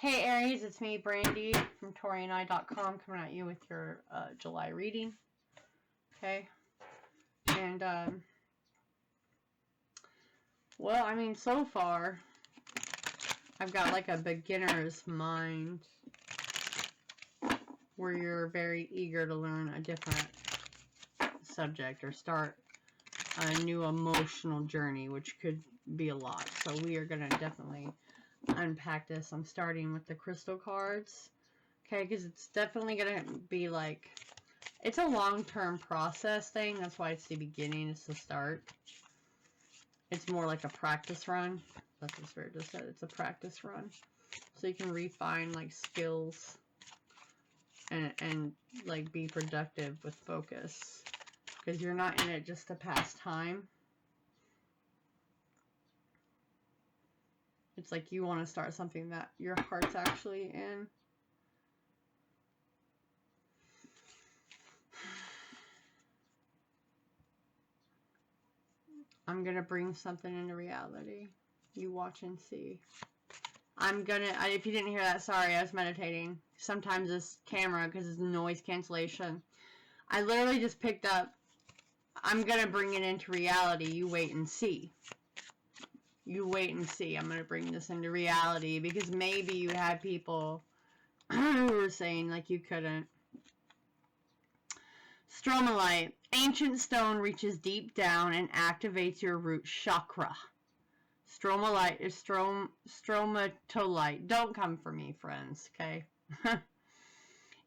Hey Aries, it's me, Brandy, from Taurean.com, coming at you with your July reading. Okay. And, well, I mean, so far, I've got like a beginner's mind where you're very eager to learn a different subject or start a new emotional journey, which could be a lot. So we are going to definitely unpack this. I'm starting with the crystal cards, okay, because it's definitely going to be like, it's a long-term process thing. That's why it's the beginning, it's the start. It's more like a practice run. That's what Spirit just said. It's a practice run, so you can refine like skills and like be productive with focus, because you're not in it just to pass time. It's like you want to start something that your heart's actually in. I'm going to bring something into reality. You watch and see. If you didn't hear that, sorry, I was meditating. Sometimes this camera, because it's noise cancellation, I literally just picked up, I'm going to bring it into reality. You wait and see. You wait and see. I'm going to bring this into reality, because maybe you had people who were saying like you couldn't. Stromalite. Ancient stone reaches deep down and activates your root chakra. Stromalite is stromatolite. Don't come for me, friends, okay?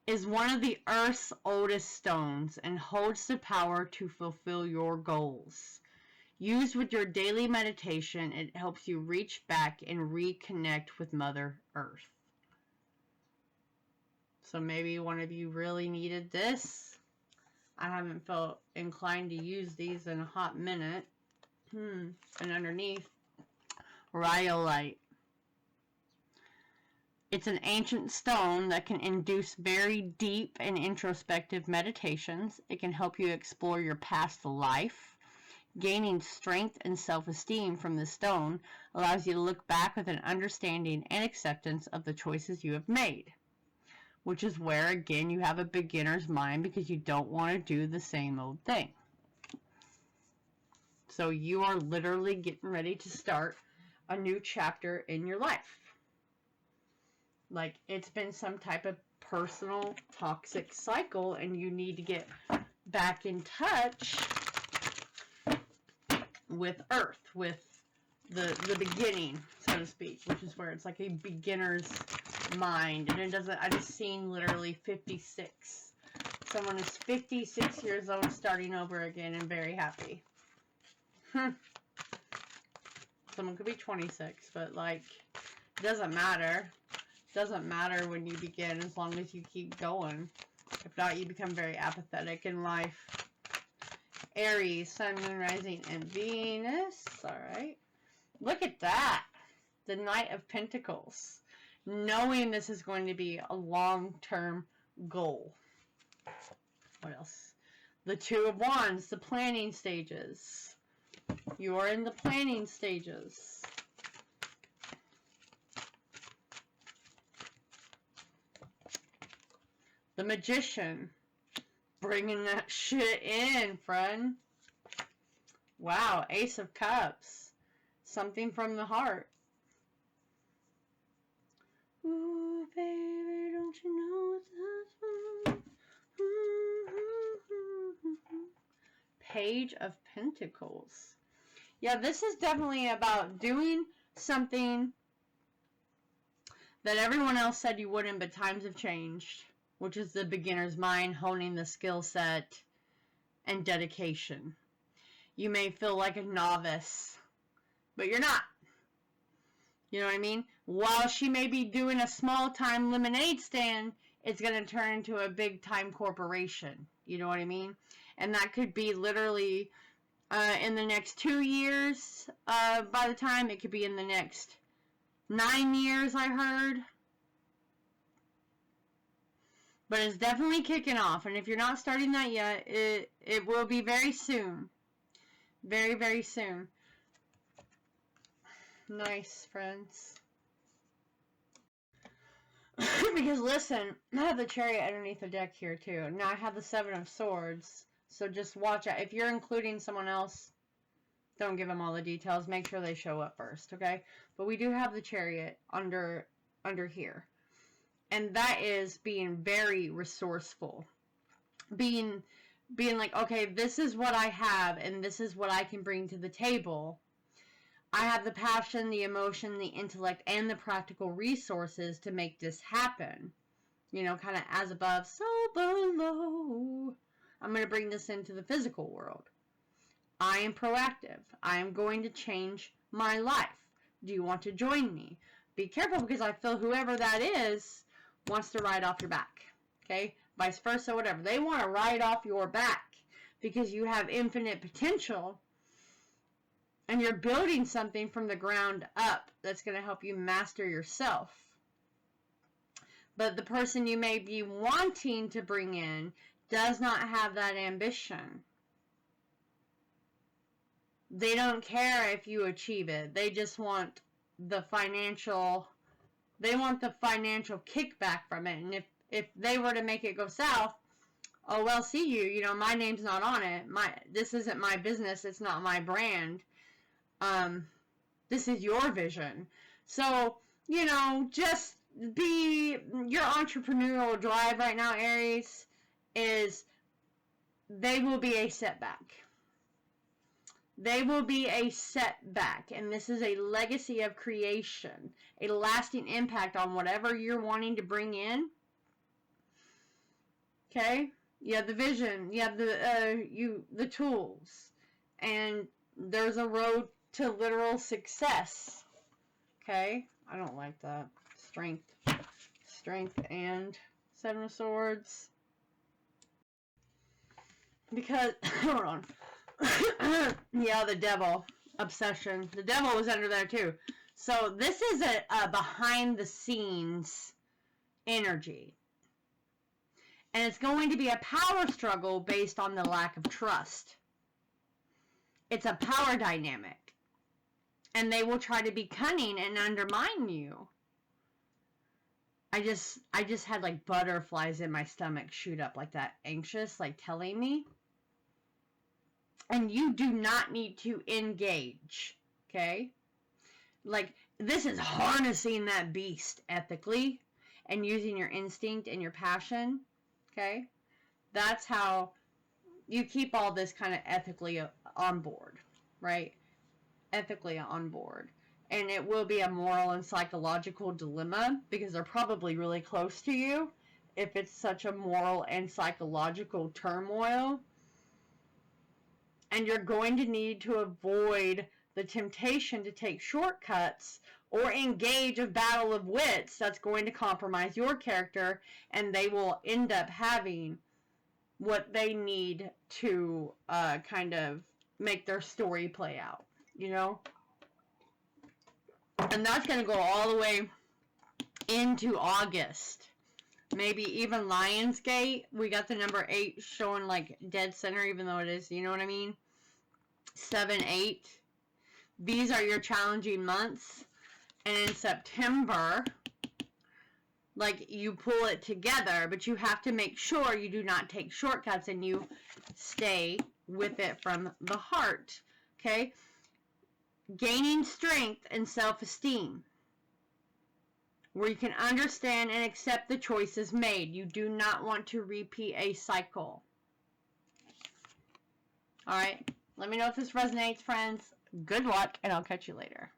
Is one of the Earth's oldest stones and holds the power to fulfill your goals. Used with your daily meditation, it helps you reach back and reconnect with Mother Earth. So maybe one of you really needed this. I haven't felt inclined to use these in a hot minute. And underneath, rhyolite. It's an ancient stone that can induce very deep and introspective meditations. It can help you explore your past life. Gaining strength and self-esteem from this stone allows you to look back with an understanding and acceptance of the choices you have made. Which is where, again, you have a beginner's mind, because you don't want to do the same old thing. So you are literally getting ready to start a new chapter in your life. Like, it's been some type of personal toxic cycle, and you need to get back in touch with Earth, with the beginning, so to speak, which is where it's like a beginner's mind. And it doesn't, I just seen literally 56. Someone is 56 years old starting over again and very happy. Someone could be 26, but like, it doesn't matter. It doesn't matter when you begin, as long as you keep going. If not, you become very apathetic in life. Aries, Sun, Moon, Rising, and Venus. Alright. Look at that. The Knight of Pentacles. Knowing this is going to be a long-term goal. What else? The Two of Wands, the planning stages. You are in the planning stages. The Magician. Bringing that shit in, friend. Wow, Ace of Cups. Something from the heart. Ooh, baby, don't you know it's that? Page of Pentacles. Yeah, this is definitely about doing something that everyone else said you wouldn't, but times have changed. Which is the beginner's mind, honing the skill set and dedication. You may feel like a novice, but you're not. You know what I mean? While she may be doing a small-time lemonade stand, it's going to turn into a big-time corporation. You know what I mean? And that could be literally in the next 2 years. By the time, it could be in the next 9 years, I heard. But it's definitely kicking off. And if you're not starting that yet, it will be very soon. Very, very soon. Nice, friends. Because listen, I have the Chariot underneath the deck here too. Now I have the Seven of Swords. So just watch out. If you're including someone else, don't give them all the details. Make sure they show up first, okay? But we do have the Chariot under here. And that is being very resourceful. Being like, okay, this is what I have and this is what I can bring to the table. I have the passion, the emotion, the intellect, and the practical resources to make this happen. You know, kind of as above, so below. I'm going to bring this into the physical world. I am proactive. I am going to change my life. Do you want to join me? Be careful, because I feel whoever that is wants to ride off your back. Okay? Vice versa, whatever. They want to ride off your back because you have infinite potential and you're building something from the ground up that's going to help you master yourself. But the person you may be wanting to bring in does not have that ambition. They don't care if you achieve it. They just want the financial, kickback from it. And if they were to make it go south, oh, well, see you know, my name's not on it. This isn't my business. It's not my brand. This is your vision. So, you know, just be, your entrepreneurial drive right now, Aries, is they will be a setback. They will be a setback, and this is a legacy of creation, a lasting impact on whatever you're wanting to bring in. Okay? You have the vision, you have the tools, and there's a road to literal success. Okay? I don't like that. Strength and Seven of Swords. Because, hold on. Yeah, the devil. Obsession. The devil was under there too. So this is a behind the scenes energy. And it's going to be a power struggle based on the lack of trust. It's a power dynamic. And they will try to be cunning and undermine you. I just had like butterflies in my stomach shoot up like that, anxious, like telling me. And you do not need to engage, okay? Like, this is harnessing that beast ethically and using your instinct and your passion, okay? That's how you keep all this kind of ethically on board, right? Ethically on board. And it will be a moral and psychological dilemma because they're probably really close to you if it's such a moral and psychological turmoil. And you're going to need to avoid the temptation to take shortcuts or engage a battle of wits that's going to compromise your character, and they will end up having what they need to kind of make their story play out, you know? And that's going to go all the way into August. Maybe even Lionsgate. We got the number 8 showing like dead center, even though it is, you know what I mean? 7, 8. These are your challenging months. And in September, like, you pull it together, but you have to make sure you do not take shortcuts and you stay with it from the heart. Okay? Gaining strength and self-esteem, where you can understand and accept the choices made. You do not want to repeat a cycle. Alright, let me know if this resonates, friends. Good luck, and I'll catch you later.